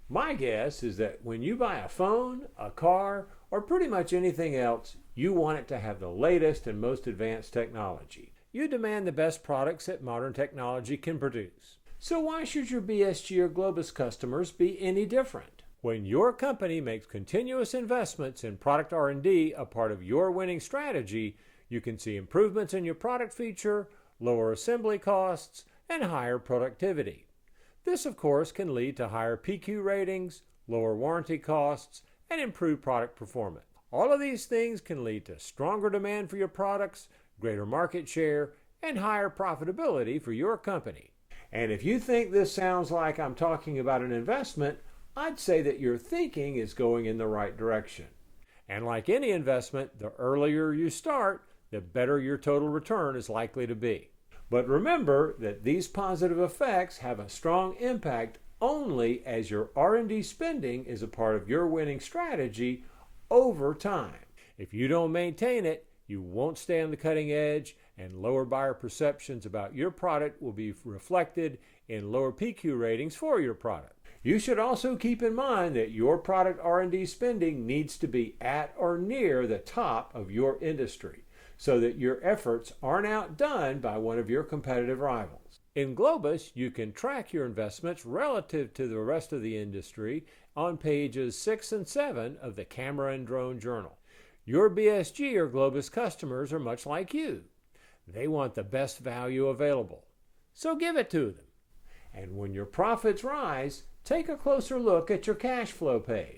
My guess is that when you buy a phone, a car, or pretty much anything else, you want it to have the latest and most advanced technology. You demand the best products that modern technology can produce. So why should your BSG or GLO-BUS customers be any different? When your company makes continuous investments in product R&D a part of your winning strategy, you can see improvements in your product feature, lower assembly costs, and higher productivity. This, of course, can lead to higher PQ ratings, lower warranty costs, and improved product performance. All of these things can lead to stronger demand for your products, greater market share, and higher profitability for your company. And if you think this sounds like I'm talking about an investment, I'd say that your thinking is going in the right direction. And like any investment, the earlier you start, the better your total return is likely to be. But remember that these positive effects have a strong impact only as your R&D spending is a part of your winning strategy over time. If you don't maintain it, you won't stay on the cutting edge, and lower buyer perceptions about your product will be reflected in lower PQ ratings for your product. You should also keep in mind that your product R&D spending needs to be at or near the top of your industry, so that your efforts aren't outdone by one of your competitive rivals. In GLO-BUS, you can track your investments relative to the rest of the industry on pages 6 and 7 of the Camera and Drone Journal. Your BSG or GLO-BUS customers are much like you. They want the best value available, so give it to them. And when your profits rise, take a closer look at your cash flow page.